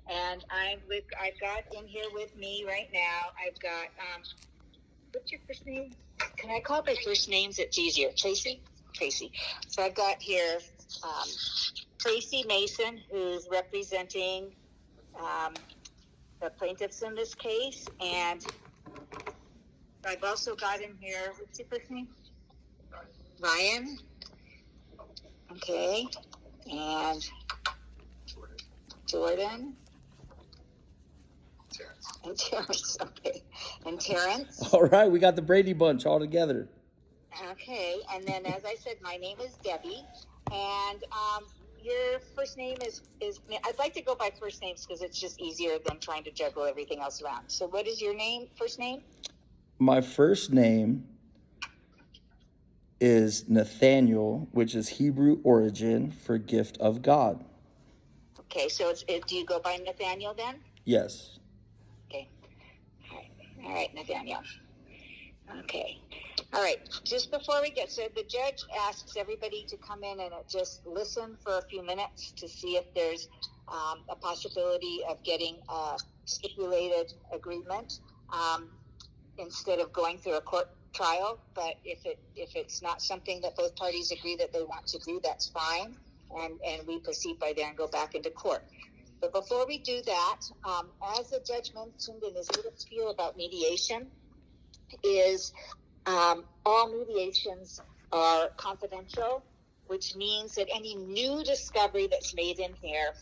And I've got in here with me right now, I've got, what's your first name? Can I call it by first names? It's easier. Tracy? Tracy. So I've got here Tracy Mason, who's representing the plaintiffs in this case. And I've also got in here, what's your first name? Ryan. Okay. And Jordan. And Terrence. Okay. And Terrence. All right, we got the Brady Bunch all together. Okay. And then, as I said, my name is Debbie. And your first name is I'd like to go by first names because it's just easier than trying to juggle everything else around. So what is your name, first name? My first name is Nathaniel, which is Hebrew origin for gift of God. Okay, so do you go by Nathaniel then? Yes. Okay. All right, Nathaniel. Okay. All right. Just before we get started, the judge asks everybody to come in and just listen for a few minutes to see if there's a possibility of getting a stipulated agreement instead of going through a court trial. But if it's not something that both parties agree that they want to do, that's fine, and we proceed by there and go back into court. But before we do that, as the judge mentioned in his little spiel about mediation, is all mediations are confidential, which means that any new discovery that's made in here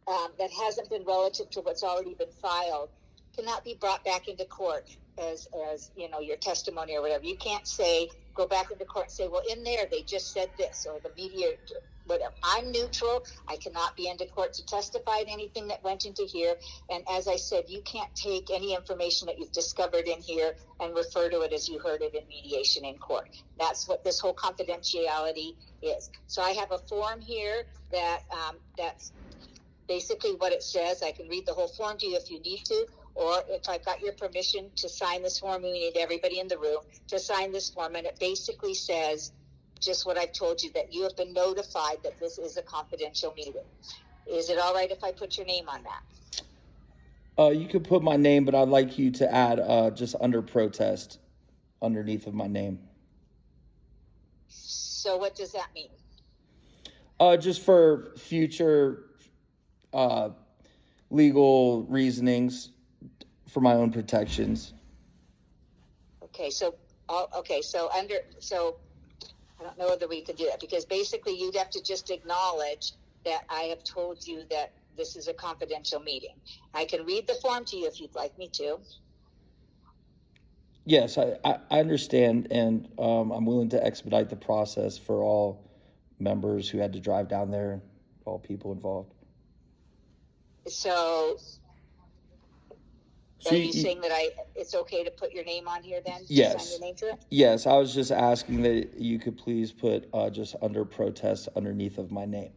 that hasn't been relative to what's already been filed cannot be brought back into court as your testimony or whatever. You can't go back into court and say, well, in there they just said this, or the media, whatever. I'm neutral. I cannot be into court to testify to anything that went into here. And as I said, you can't take any information that you've discovered in here and refer to it as you heard it in mediation in court. That's what this whole confidentiality is. So I have a form here that's basically what it says. I can read the whole form to you if you need to, or if I've got your permission to sign this form, we need everybody in the room to sign this form. And it basically says just what I've told you, that you have been notified that this is a confidential meeting. Is it all right if I put your name on that? You could put my name, but I'd like you to add just under protest underneath of my name. So what does that mean? Just for future legal reasonings for my own protections. Okay, so I don't know whether we can do that, because basically you'd have to just acknowledge that I have told you that this is a confidential meeting. I can read the form to you if you'd like me to. Yes, I understand, and I'm willing to expedite the process for all members who had to drive down there, all people involved. So are you saying that it's okay to put your name on here then? Yes. Sign your name to it? Yes, I was just asking that you could please put just under protest underneath of my name.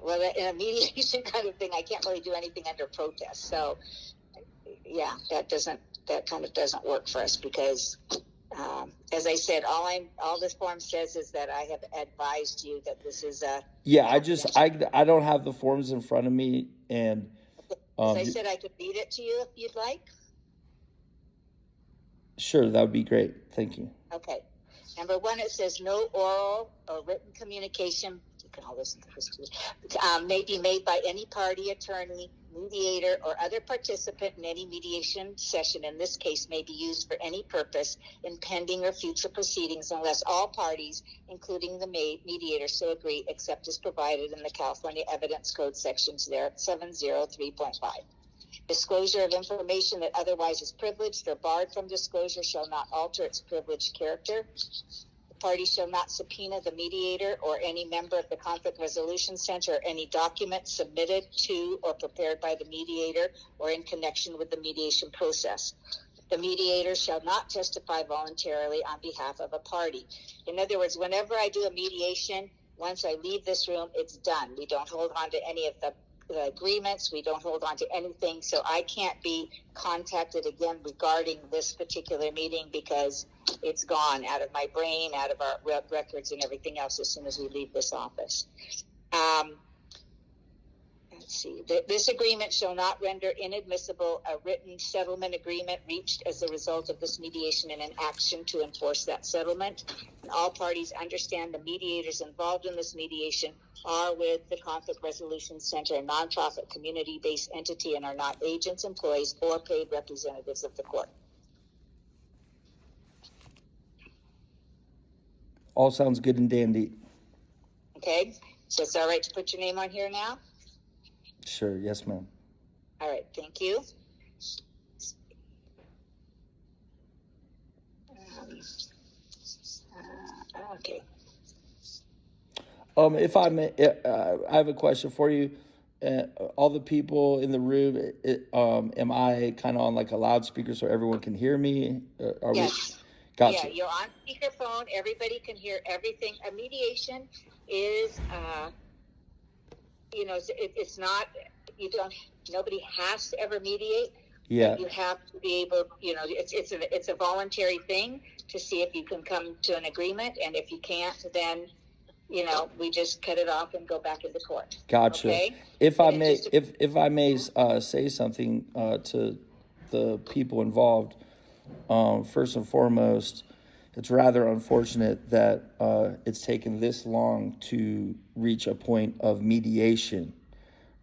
Well, in a mediation kind of thing, I can't really do anything under protest. So, yeah, that kind of doesn't work for us, because, as I said, all this form says is that I have advised you that this is a. Yeah, I don't have the forms in front of me, and. As I said, I could read it to you if you'd like. Sure, that would be great. Thank you. Okay. Number one, it says no oral or written communication, you can all listen to this too, may be made by any party, attorney, mediator, or other participant in any mediation session. In this case, may be used for any purpose in pending or future proceedings unless all parties, including the mediator, so agree, except as provided in the California Evidence Code sections there at 703.5. Disclosure of information that otherwise is privileged or barred from disclosure shall not alter its privileged character. The party shall not subpoena the mediator or any member of the Conflict Resolution Center or any document submitted to or prepared by the mediator or in connection with the mediation process. The mediator shall not testify voluntarily on behalf of a party. In other words, whenever I do a mediation, once I leave this room, it's done. We don't hold on to any of the agreements. We don't hold on to anything. So I can't be contacted again regarding this particular meeting, because it's gone out of my brain, out of our records and everything else as soon as we leave this office. let's see, this agreement shall not render inadmissible a written settlement agreement reached as a result of this mediation and an action to enforce that settlement. And all parties understand the mediators involved in this mediation are with the Conflict Resolution Center, a nonprofit community-based entity, and are not agents, employees, or paid representatives of the court. All sounds good and dandy. Okay, so it's all right to put your name on here now? Sure, yes, ma'am. All right, thank you. Okay. If I may, I have a question for you. All the people in the room, am I kind of on like a loudspeaker so everyone can hear me? Yes. Gotcha. Yeah, you're on speakerphone. Everybody can hear everything. A mediation is, it's not, nobody has to ever mediate. Yeah. You have to be able, it's a voluntary thing to see if you can come to an agreement. And if you can't, then, we just cut it off and go back into court. Gotcha. Okay? If I may say something to the people involved, first and foremost, it's rather unfortunate that it's taken this long to reach a point of mediation.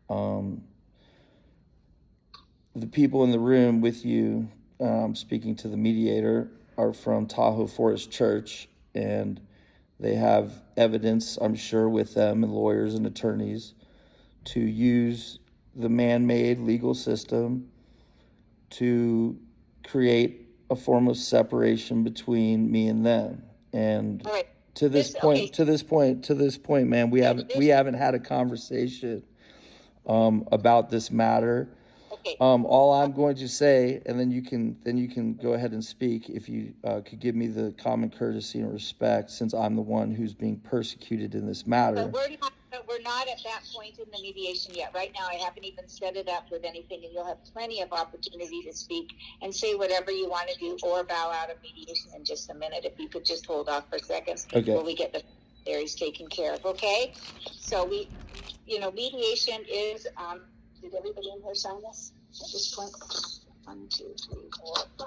The people in the room with you, speaking to the mediator, are from Tahoe Forest Church, and they have evidence, I'm sure, with them and lawyers and attorneys to use the man-made legal system to create a form of separation between me and them. And All right. to this point, man, we haven't had a conversation about this matter. Okay. All I'm going to say, and then you can go ahead and speak, if you could give me the common courtesy and respect, since I'm the one who's being persecuted in this matter. But we're not at that point in the mediation yet. Right now, I haven't even set it up with anything, and you'll have plenty of opportunity to speak and say whatever you want to do, or bow out of mediation in just a minute. If you could just hold off for a second, okay, while we get the areas taken care of. Okay. So mediation is. Did everybody in here sign this at this point? 1, 2, 3, 4, 5.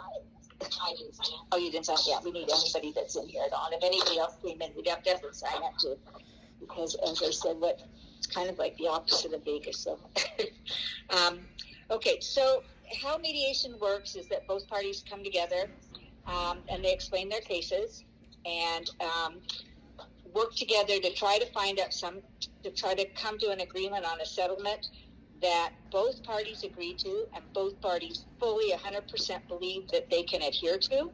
I didn't sign it. Oh, you didn't sign it? Yeah, we need anybody that's in here at all. And if anybody else came in, we'd have to sign that too. Because, as I said, it's kind of like the opposite of Vegas. So, okay. So, how mediation works is that both parties come together and they explain their cases and work together to try to find out to try to come to an agreement on a settlement that both parties agree to and both parties fully 100% believe that they can adhere to.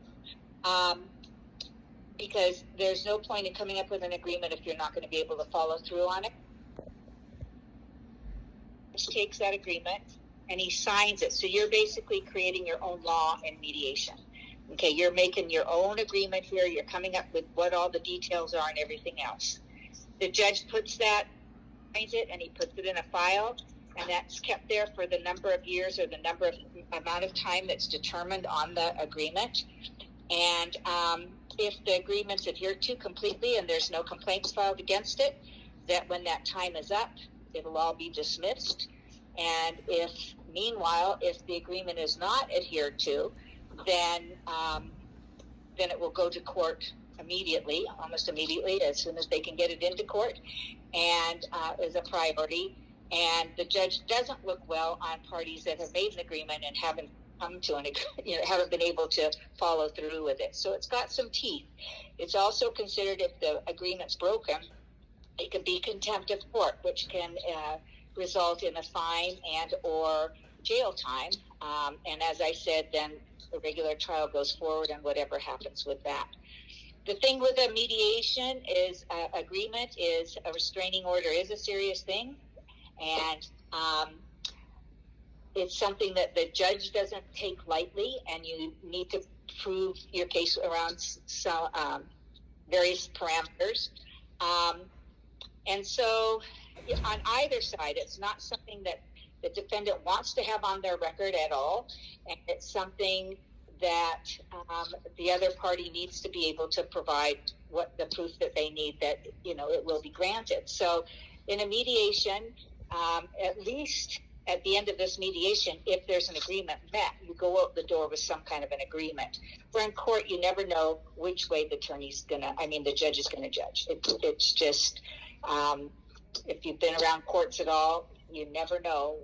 Because there's no point in coming up with an agreement if you're not going to be able to follow through on it. He takes that agreement and he signs it. So you're basically creating your own law in mediation. Okay, you're making your own agreement here. You're coming up with what all the details are and everything else. The judge signs it, and he puts it in a file, and that's kept there for the number of years or the amount of time that's determined on the agreement. And if the agreement's adhered to completely and there's no complaints filed against it, that when that time is up, it'll all be dismissed. And if the agreement is not adhered to, then it will go to court immediately, almost immediately, as soon as they can get it into court, and is a priority. And the judge doesn't look well on parties that have made an agreement and haven't come to haven't been able to follow through with it. So it's got some teeth. It's also considered, if the agreement's broken, it can be contempt of court, which can result in a fine and or jail time. And as I said, then the regular trial goes forward and whatever happens with that. The thing with a mediation is agreement is a restraining order is a serious thing. And it's something that the judge doesn't take lightly, and you need to prove your case around some various parameters. And so on either side, it's not something that the defendant wants to have on their record at all, and it's something that the other party needs to be able to provide what the proof that they need that, it will be granted. So in a mediation, at least at the end of this mediation, if there's an agreement met, you go out the door with some kind of an agreement. For in court, you never know which way the judge is gonna judge. It's just, if you've been around courts at all, you never know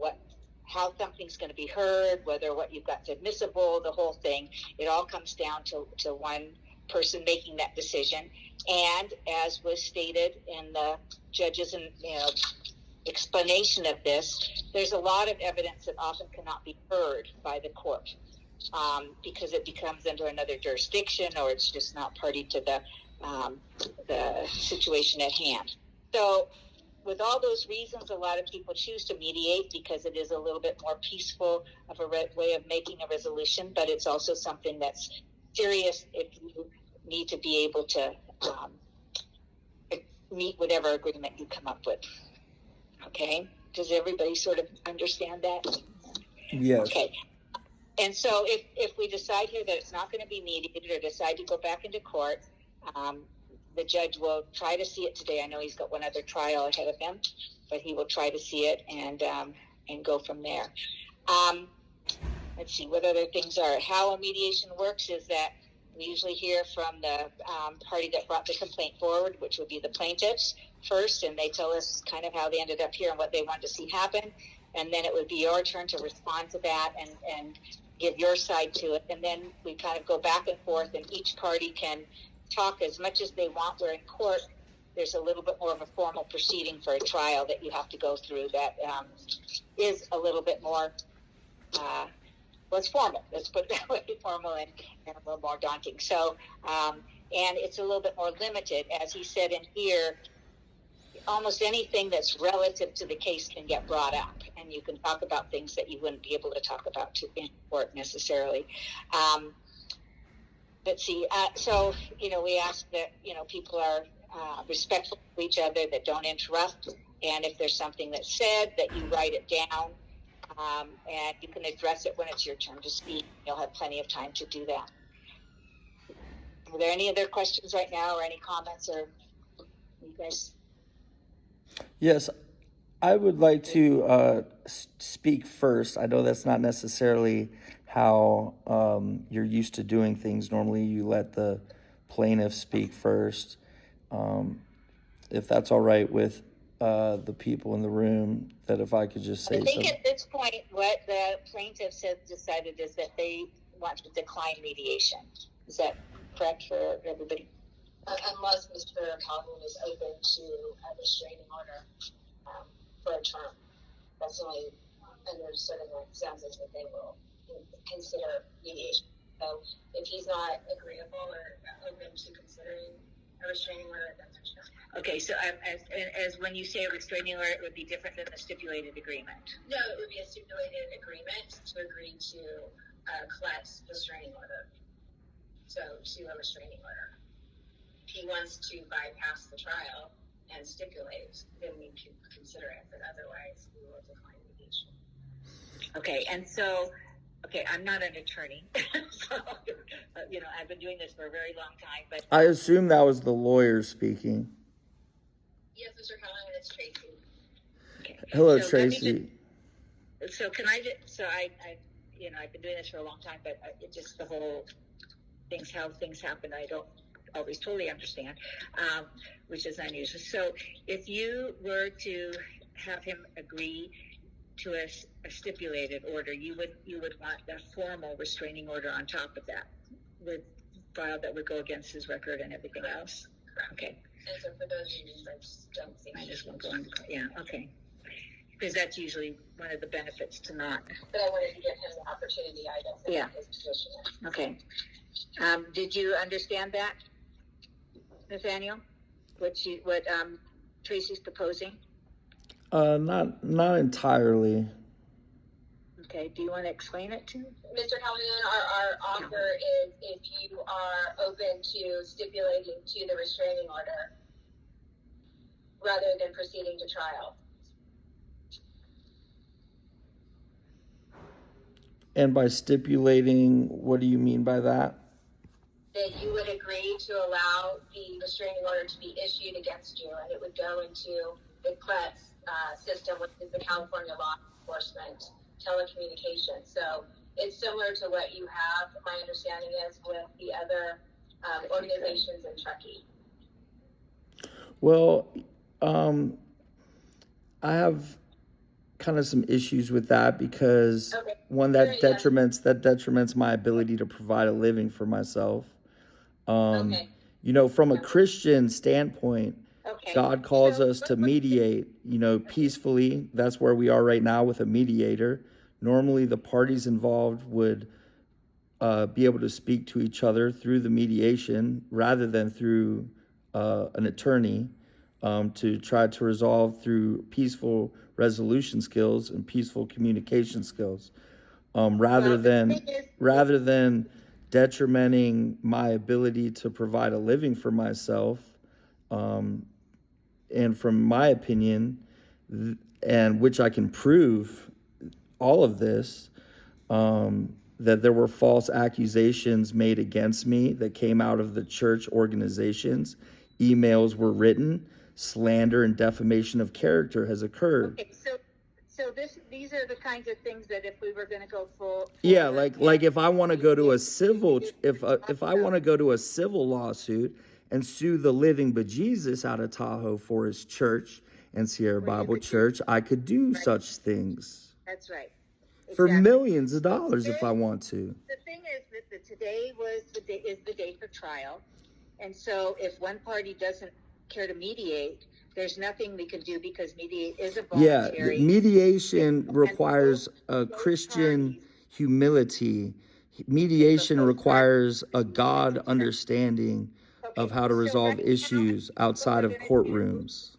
how something's going to be heard, whether what you've got's admissible, the whole thing. It all comes down to one person making that decision. And as was stated in the judge's explanation of this, there's a lot of evidence that often cannot be heard by the court, because it becomes under another jurisdiction, or it's just not party to the situation at hand. So with all those reasons, a lot of people choose to mediate because it is a little bit more peaceful of a way of making a resolution, but it's also something that's serious if you need to be able to meet whatever agreement you come up with. Okay? Does everybody sort of understand that? Yes. Okay. And so if we decide here that it's not going to be mediated, or decide to go back into court, the judge will try to see it today. I know he's got one other trial ahead of him, but he will try to see it and go from there. Let's see what other things are. How a mediation works is that we usually hear from the party that brought the complaint forward, which would be the plaintiffs first, and they tell us kind of how they ended up here and what they want to see happen. And then it would be your turn to respond to that and give your side to it. And then we kind of go back and forth, and each party can talk as much as they want. Where in court, there's a little bit more of a formal proceeding for a trial that you have to go through that is a little bit more, it's formal. Let's put it that way, formal and a little more daunting. So, and it's a little bit more limited. As he said in here, almost anything that's relative to the case can get brought up, and you can talk about things that you wouldn't be able to talk about in court necessarily. Let's see. So, we ask that, people are respectful to each other, that don't interrupt. And if there's something that's said, that you write it down, and you can address it when it's your turn to speak. You'll have plenty of time to do that. Are there any other questions right now, or any comments, or you guys? Yes, I would like to speak first. I know that's not necessarily how you're used to doing things. Normally you let the plaintiff speak first. If that's all right with the people in the room, that if I could just say something. At this point, what the plaintiffs have decided is that they want to decline mediation. Is that correct for everybody? Unless Mr. Calhoun is open to a restraining order for a term. That's the only understood in the census that they will consider mediation. So if he's not agreeable or open to considering a restraining order, that's for sure. Okay, so as when you say a restraining order, it would be different than a stipulated agreement. No, it would be a stipulated agreement to agree to collect the restraining order. So to a restraining order. If he wants to bypass the trial and stipulate, then we can consider it, but otherwise we will decline mediation. Okay, and so, I'm not an attorney, so, I've been doing this for a very long time, but... I assume that was the lawyer speaking. Yes, Mr. Calhoun, it's Tracy. Okay. Hello, So Tracy. I've been doing this for a long time, but it just the whole how things happen, I don't always totally understand, which is unusual. So if you were to have him agree to a stipulated order, you would want a formal restraining order on top of that, with file that would go against his record and everything else. Okay. And so for those reasons, I just don't think I just won't go on. Yeah. Okay. Because that's usually one of the benefits to not. But I wanted to give him the opportunity, I guess, Yeah. his position. Okay. Did you understand that, Nathaniel? What Tracy's proposing? Not entirely. Okay. Do you want to explain it to me? Mr. Calhoun, our offer is if you are open to stipulating to the restraining order rather than proceeding to trial. And by stipulating, what do you mean by that? That you would agree to allow the restraining order to be issued against you, and it would go into system, which is the California law enforcement telecommunications. So it's similar to what you have, my understanding is, with the other organizations in Truckee. Well, I have kind of some issues with that because one, that detriments my ability to provide a living for myself. You know, from a Christian standpoint, God calls us to mediate, you know, peacefully. That's where we are right now with a mediator. Normally, the parties involved would be able to speak to each other through the mediation rather than through an attorney, to try to resolve through peaceful resolution skills and peaceful communication skills, rather than detrimenting my ability to provide a living for myself. And from my opinion, and which I can prove all of this, that there were false accusations made against me that came out of the church organizations. Emails were written. Slander and defamation of character has occurred. Okay, so these are the kinds of things that if we were going to go full yeah, like if I want to go to a civil, if I want to go to a civil lawsuit and sue the living bejesus out of Tahoe for his church and Sierra Bible Church, I could do such things. That's right. For millions of dollars if I want to. The thing is that today is the day for trial, and so if one party doesn't care to mediate, there's nothing we can do because mediate is a voluntary. Yeah, mediation requires a Christian humility. Mediation requires a God understanding of how to resolve issues outside of courtrooms.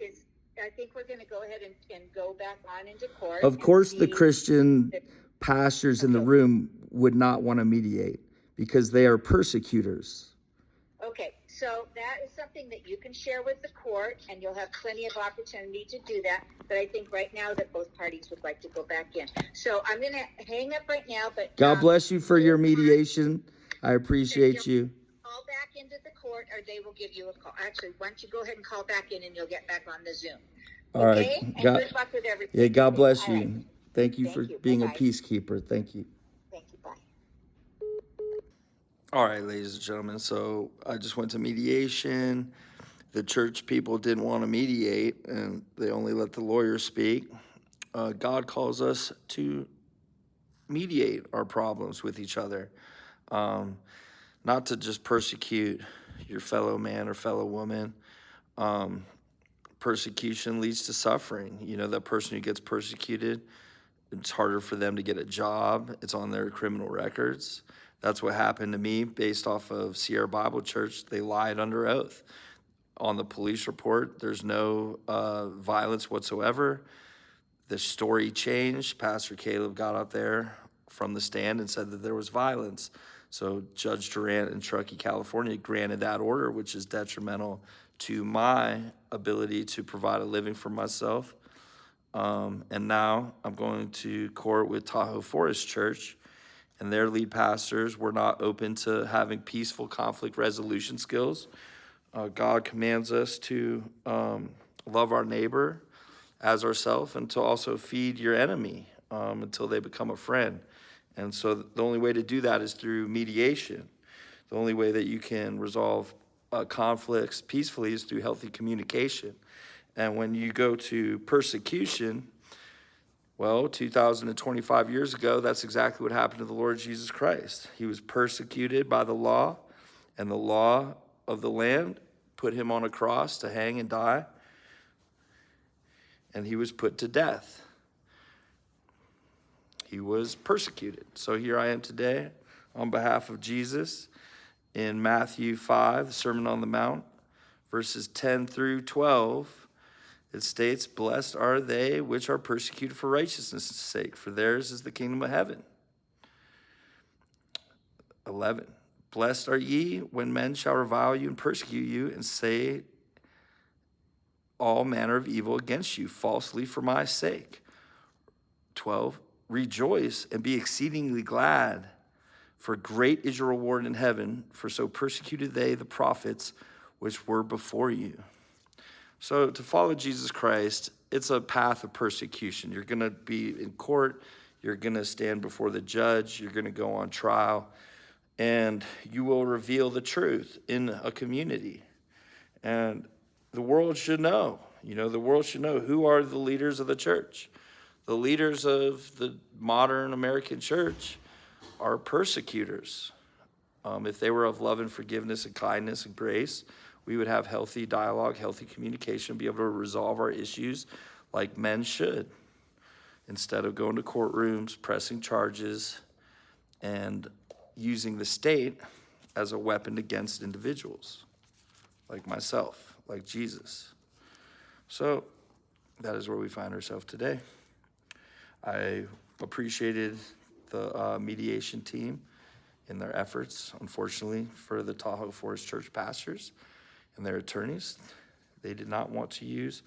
I think we're going to go ahead and go back on into court. Of course, the Christian pastors in the room would not want to mediate because they are persecutors. Okay, so that is something that you can share with the court, and you'll have plenty of opportunity to do that. But I think right now that both parties would like to go back in. So I'm going to hang up right now. But God bless you for your mediation. I appreciate you. Call back into the court, or they will give you a call. Actually, why don't you go ahead and call back in, and you'll get back on the Zoom. All right. Okay? And good luck with everything. Yeah, God bless you. Right. Thank you for being a peacekeeper. Thank you. Thank you. Bye. All right, ladies and gentlemen. So I just went to mediation. The church people didn't want to mediate, and they only let the lawyers speak. God calls us to mediate our problems with each other, not to just persecute your fellow man or fellow woman. Persecution leads to suffering. You know, that person who gets persecuted, it's harder for them to get a job. It's on their criminal records. That's what happened to me based off of Sierra Bible Church. They lied under oath. On the police report, there's no violence whatsoever. The story changed. Pastor Caleb got up there from the stand and said that there was violence. So Judge Durant in Truckee, California, granted that order, which is detrimental to my ability to provide a living for myself. And now I'm going to court with Tahoe Forest Church, and their lead pastors were not open to having peaceful conflict resolution skills. God commands us to love our neighbor as ourselves and to also feed your enemy until they become a friend. And so the only way to do that is through mediation. The only way that you can resolve conflicts peacefully is through healthy communication. And when you go to persecution, well, 2,025 years ago, that's exactly what happened to the Lord Jesus Christ. He was persecuted by the law, and the law of the land put him on a cross to hang and die, and he was put to death. He was persecuted. So here I am today on behalf of Jesus in Matthew 5, the Sermon on the Mount, verses 10 through 12. It states, "Blessed are they which are persecuted for righteousness' sake, for theirs is the kingdom of heaven." 11, "Blessed are ye when men shall revile you and persecute you and say all manner of evil against you falsely for my sake." 12, "Rejoice and be exceedingly glad, for great is your reward in heaven, for so persecuted they the prophets which were before you." So to follow Jesus Christ it's a path of persecution. You're going to be in court. You're going to stand before the judge. You're going to go on trial. And you will reveal the truth in a community. And the world should know. The world should know who are the leaders of the church. The leaders of the modern American church are persecutors. If they were of love and forgiveness and kindness and grace, we would have healthy dialogue, healthy communication, be able to resolve our issues like men should, instead of going to courtrooms, pressing charges, and using the state as a weapon against individuals like myself, like Jesus. So that is where we find ourselves today. I appreciated the mediation team in their efforts. Unfortunately, for the Tahoe Forest Church pastors and their attorneys, they did not want to use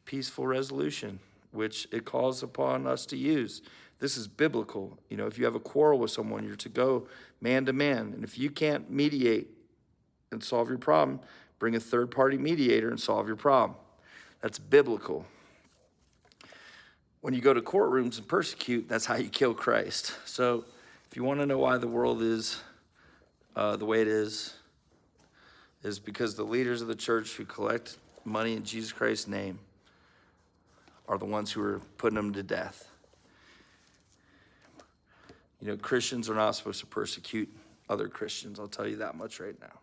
peaceful resolution, which it calls upon us to use. This is biblical. If you have a quarrel with someone, you're to go man to man. And if you can't mediate and solve your problem, bring a third-party mediator and solve your problem. That's biblical. When you go to courtrooms and persecute, that's how you kill Christ. So if you want to know why the world is the way it is because the leaders of the church who collect money in Jesus Christ's name are the ones who are putting them to death. Christians are not supposed to persecute other Christians. I'll tell you that much right now.